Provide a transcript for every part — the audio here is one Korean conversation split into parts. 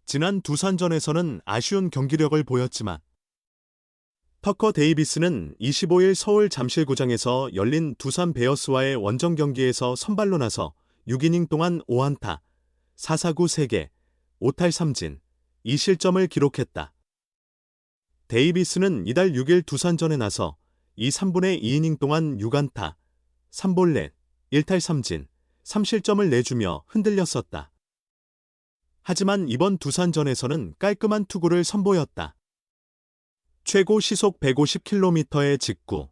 지난 두산전에서는 아쉬운 경기력을 보였지만 터커 데이비스는 25일 서울 잠실구장에서 열린 두산 베어스와의 원정 경기에서 선발로 나서 6이닝 동안 5안타, 4사구 3개, 5탈 3진, 2실점을 기록했다. 데이비스는 이달 6일 두산전에 나서 2, 3분의 2이닝 동안 6안타, 3볼넷, 1탈 3진, 3실점을 내주며 흔들렸었다. 하지만 이번 두산전에서는 깔끔한 투구를 선보였다. 최고 시속 150km의 직구,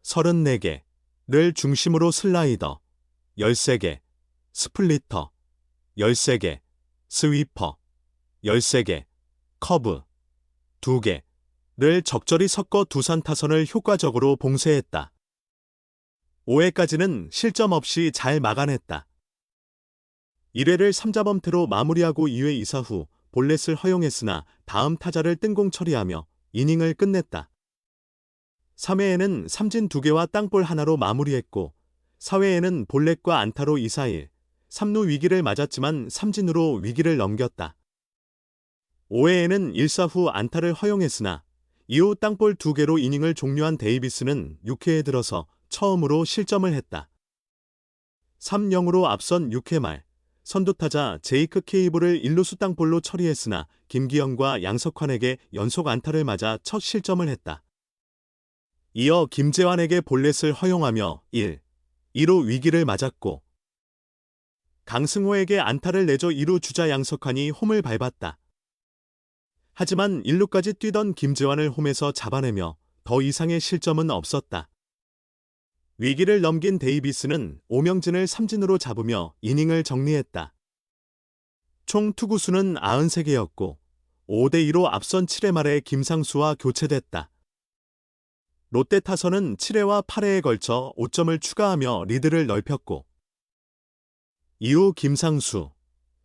34개를 중심으로 슬라이더, 13개, 스플리터, 13개, 스위퍼, 13개, 커브, 2개를 적절히 섞어 두산 타선을 효과적으로 봉쇄했다. 5회까지는 실점 없이 잘 막아냈다. 1회를 3자범퇴로 마무리하고 2회 2사 후 볼넷을 허용했으나 다음 타자를 뜬공 처리하며 이닝을 끝냈다. 3회에는 삼진 2개와 땅볼 하나로 마무리했고 4회에는 볼넷과 안타로 2사1, 3루 위기를 맞았지만 삼진으로 위기를 넘겼다. 5회에는 1사 후 안타를 허용했으나 이후 땅볼 2개로 이닝을 종료한 데이비스는 6회에 들어서 처음으로 실점을 했다. 3-0으로 앞선 6회 말 선두타자 제이크 케이블을 1루수 땅볼로 처리했으나 김기현과 양석환에게 연속 안타를 맞아 첫 실점을 했다. 이어 김재환에게 볼넷을 허용하며 1, 2루 위기를 맞았고 강승호에게 안타를 내줘 2루 주자 양석환이 홈을 밟았다. 하지만 1루까지 뛰던 김재환을 홈에서 잡아내며 더 이상의 실점은 없었다. 위기를 넘긴 데이비스는 오명진을 삼진으로 잡으며 이닝을 정리했다. 총 투구수는 93개였고 5대2로 앞선 7회 말에 김상수와 교체됐다. 롯데 타선은 7회와 8회에 걸쳐 5점을 추가하며 리드를 넓혔고 이후 김상수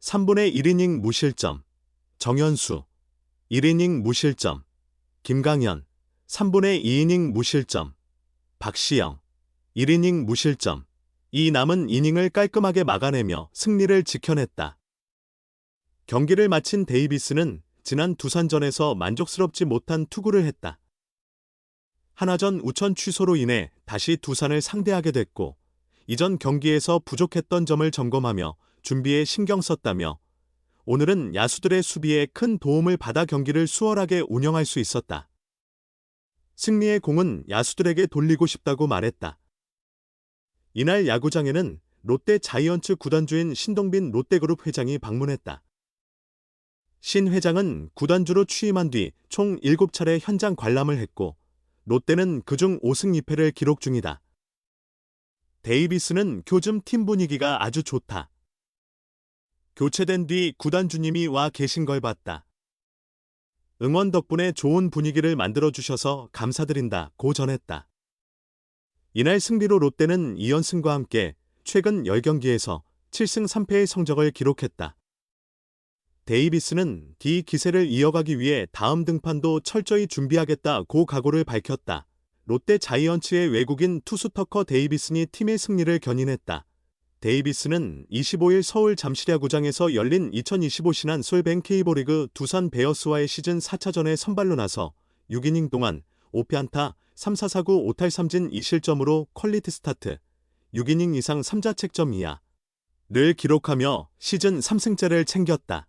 3분의 1이닝 무실점, 정현수 1이닝 무실점, 김강현 3분의 2이닝 무실점, 박시영 1이닝 무실점, 이 남은 이닝을 깔끔하게 막아내며 승리를 지켜냈다. 경기를 마친 데이비스는 지난 두산전에서 만족스럽지 못한 투구를 했다. 하나전 우천 취소로 인해 다시 두산을 상대하게 됐고 이전 경기에서 부족했던 점을 점검하며 준비에 신경 썼다며 오늘은 야수들의 수비에 큰 도움을 받아 경기를 수월하게 운영할 수 있었다. 승리의 공은 야수들에게 돌리고 싶다고 말했다. 이날 야구장에는 롯데 자이언츠 구단주인 신동빈 롯데그룹 회장이 방문했다. 신 회장은 구단주로 취임한 뒤 총 7차례 현장 관람을 했고 롯데는 그중 5승 2패를 기록 중이다. 데이비스는 요즘 팀 분위기가 아주 좋다. 교체된 뒤 구단주님이 와 계신 걸 봤다. 응원 덕분에 좋은 분위기를 만들어주셔서 감사드린다고 전했다. 이날 승리로 롯데는 2연승과 함께 최근 10경기에서 7승 3패의 성적을 기록했다. 데이비스는 이 기세를 이어가기 위해 다음 등판도 철저히 준비하겠다고 각오를 밝혔다. 롯데 자이언츠의 외국인 투수 터커 데이비슨이 팀의 승리를 견인했다. 데이비스는 25일 서울 잠실야구장에서 열린 2025 신한 솔뱅 K리그 두산 베어스와의 시즌 4차전에 선발로 나서 6이닝 동안 5피안타, 3사사구 5탈 3진 2실점으로 퀄리티 스타트, 6이닝 이상 3자책점 이하를 기록하며 시즌 3승째를 챙겼다.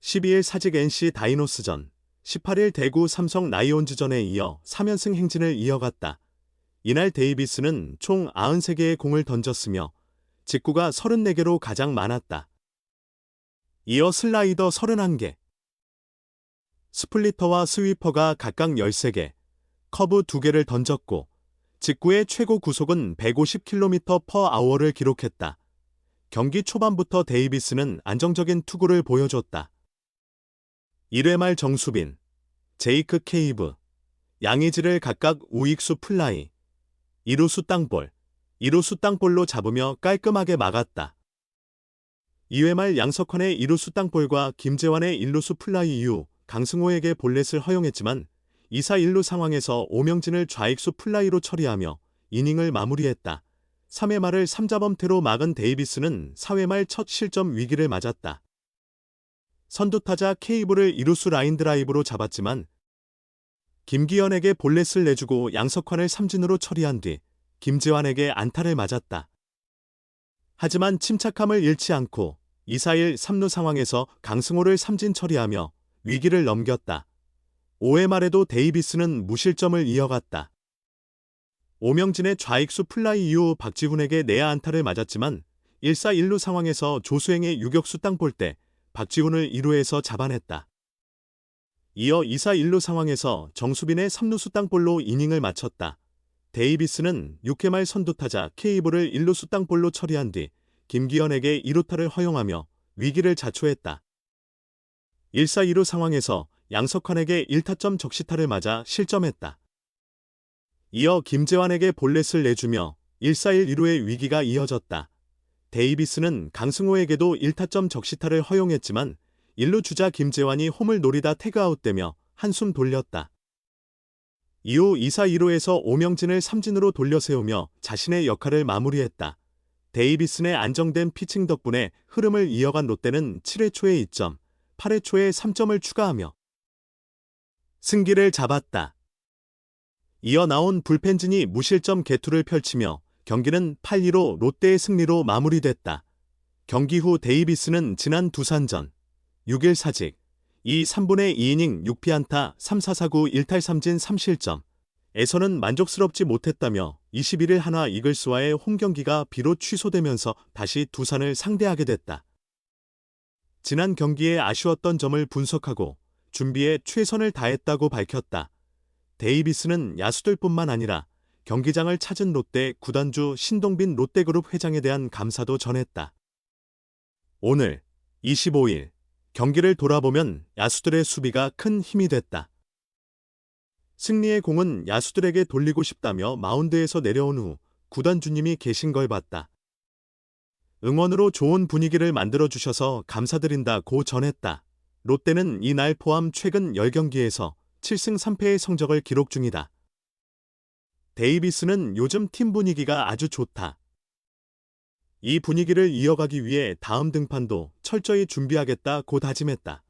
12일 사직 NC 다이노스전, 18일 대구 삼성 라이온즈전에 이어 3연승 행진을 이어갔다. 이날 데이비스는 총 93개의 공을 던졌으며 직구가 34개로 가장 많았다. 이어 슬라이더 31개, 스플리터와 스위퍼가 각각 13개, 커브 2개를 던졌고 직구의 최고 구속은 150km/h를 기록했다. 경기 초반부터 데이비스는 안정적인 투구를 보여줬다. 1회 말 정수빈, 제이크 케이브, 양의지를 각각 우익수 플라이, 2루수 땅볼, 2루수 땅볼로 잡으며 깔끔하게 막았다. 2회 말 양석환의 2루수 땅볼과 김재환의 1루수 플라이 이후 강승호에게 볼넷을 허용했지만 2사 1루 상황에서 오명진을 좌익수 플라이로 처리하며 이닝을 마무리했다. 3회 말을 3자범퇴로 막은 데이비스는 4회 말 첫 실점 위기를 맞았다. 선두타자 케이블을 이루수 라인 드라이브로 잡았지만 김기현에게 볼넷을 내주고 양석환을 삼진으로 처리한 뒤 김재환에게 안타를 맞았다. 하지만 침착함을 잃지 않고 2-4-1 3루 상황에서 강승호를 삼진 처리하며 위기를 넘겼다. 5회 말에도 데이비스는 무실점을 이어갔다. 오명진의 좌익수 플라이 이후 박지훈에게 내야 안타를 맞았지만 1-4-1루 상황에서 조수행의 유격수 땅볼 때 박지훈을 2루에서 잡아냈다. 이어 2-4-1루 상황에서 정수빈의 3루수 땅볼로 이닝을 마쳤다. 데이비스는 6회 말 선두타자 케이블을 1루수 땅볼로 처리한 뒤 김기현에게 2루타를 허용하며 위기를 자초했다. 1-4-2루 상황에서 양석환에게 1타점 적시타를 맞아 실점했다. 이어 김재환에게 볼넷을 내주며 1-4-1 2루의 위기가 이어졌다. 데이비스는 강승호에게도 1타점 적시타를 허용했지만 1루 주자 김재환이 홈을 노리다 태그아웃되며 한숨 돌렸다. 이후 2-4-2루에서 오명진을 삼진으로 돌려세우며 자신의 역할을 마무리했다. 데이비슨의 안정된 피칭 덕분에 흐름을 이어간 롯데는 7회 초에 2점, 8회 초에 3점을 추가하며 승기를 잡았다. 이어 나온 불펜진이 무실점 개투를 펼치며 경기는 8-2로 롯데의 승리로 마무리됐다. 경기 후 데이비스는 지난 두산전 6일 사직 3분의 2이닝 6피안타 3-4-4-9 1탈3진 3실점에서는 만족스럽지 못했다며 21일 한화 이글스와의 홈경기가 비로 취소되면서 다시 두산을 상대하게 됐다. 지난 경기에 아쉬웠던 점을 분석하고 준비에 최선을 다했다고 밝혔다. 데이비스는 야수들뿐만 아니라 경기장을 찾은 롯데 구단주 신동빈 롯데그룹 회장에 대한 감사도 전했다. 오늘 25일 경기를 돌아보면 야수들의 수비가 큰 힘이 됐다. 승리의 공은 야수들에게 돌리고 싶다며 마운드에서 내려온 후 구단주님이 계신 걸 봤다. 응원으로 좋은 분위기를 만들어주셔서 감사드린다고 전했다. 롯데는 이날 포함 최근 10경기에서 7승 3패의 성적을 기록 중이다. 데이비스는 요즘 팀 분위기가 아주 좋다. 이 분위기를 이어가기 위해 다음 등판도 철저히 준비하겠다고 다짐했다.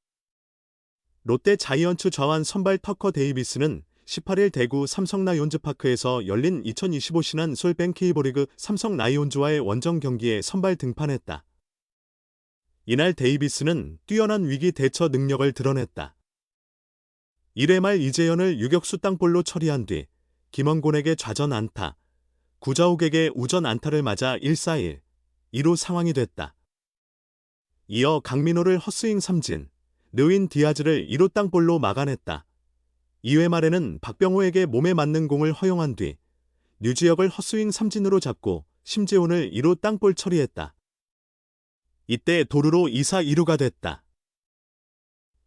롯데 자이언츠 좌완 선발 터커 데이비스는 18일 대구 삼성 라이온즈파크에서 열린 2025 신한 솔뱅 K리그 삼성 라이온즈와의 원정 경기에 선발 등판했다. 이날 데이비스는 뛰어난 위기 대처 능력을 드러냈다. 1회 말 이재현을 유격수 땅볼로 처리한 뒤 김원곤에게 좌전 안타, 구자욱에게 우전 안타를 맞아 1-4-1, 2루 상황이 됐다. 이어 강민호를 헛스윙 삼진, 르윈 디아즈를 2루 땅볼로 막아냈다. 2회 말에는 박병호에게 몸에 맞는 공을 허용한 뒤 류지혁을 헛스윙 삼진으로 잡고 심재훈을 2루 땅볼 처리했다. 이때 도루로 2-4-2루가 됐다.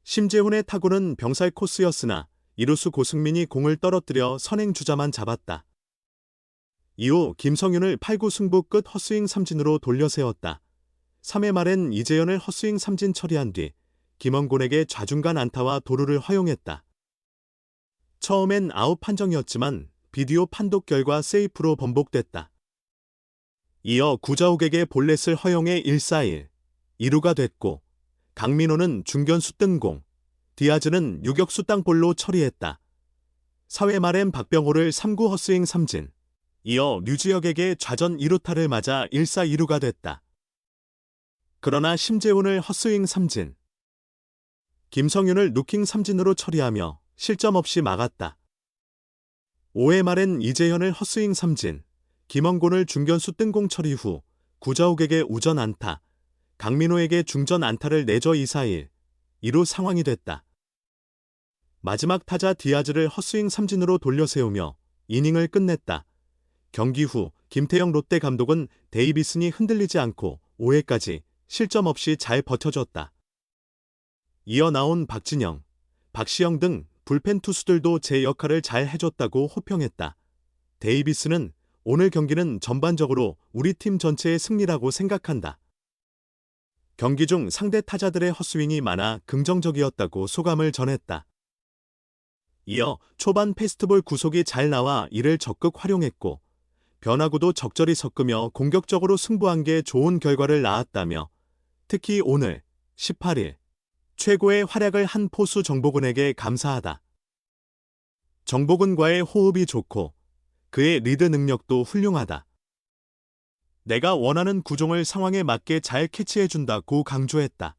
심재훈의 타구는 병살 코스였으나 이루수 고승민이 공을 떨어뜨려 선행주자만 잡았다. 이후 김성윤을 8구 승부 끝 헛스윙 삼진으로 돌려세웠다. 3회 말엔 이재현을 헛스윙 삼진 처리한 뒤 김원곤에게 좌중간 안타와 도루를 허용했다. 처음엔 아웃 판정이었지만 비디오 판독 결과 세이프로 번복됐다. 이어 구자욱에게 볼넷을 허용해 1-4-1, 2루가 됐고 강민호는 중견수 뜬공, 디아즈는 유격수 땅볼로 처리했다. 4회 말엔 박병호를 3구 헛스윙 삼진, 이어 류지혁에게 좌전 2루타를 맞아 1-4-2루가 됐다. 그러나 심재훈을 헛스윙 삼진, 김성윤을 루킹 삼진으로 처리하며 실점 없이 막았다. 5회 말엔 이재현을 헛스윙 삼진, 김원곤을 중견수 뜬공 처리 후 구자욱에게 우전 안타, 강민호에게 중전 안타를 내줘 2-4-1, 2루 상황이 됐다. 마지막 타자 디아즈를 헛스윙 삼진으로 돌려세우며 이닝을 끝냈다. 경기 후 김태형 롯데 감독은 데이비슨이 흔들리지 않고 5회까지 실점 없이 잘 버텨줬다. 이어 나온 박진영, 박시영 등 불펜 투수들도 제 역할을 잘 해줬다고 호평했다. 데이비스는 오늘 경기는 전반적으로 우리 팀 전체의 승리라고 생각한다. 경기 중 상대 타자들의 헛스윙이 많아 긍정적이었다고 소감을 전했다. 이어 초반 패스트볼 구속이 잘 나와 이를 적극 활용했고 변화구도 적절히 섞으며 공격적으로 승부한 게 좋은 결과를 낳았다며 특히 오늘 18일 최고의 활약을 한 포수 정보근에게 감사하다. 정보근과의 호흡이 좋고 그의 리드 능력도 훌륭하다. 내가 원하는 구종을 상황에 맞게 잘 캐치해준다고 강조했다.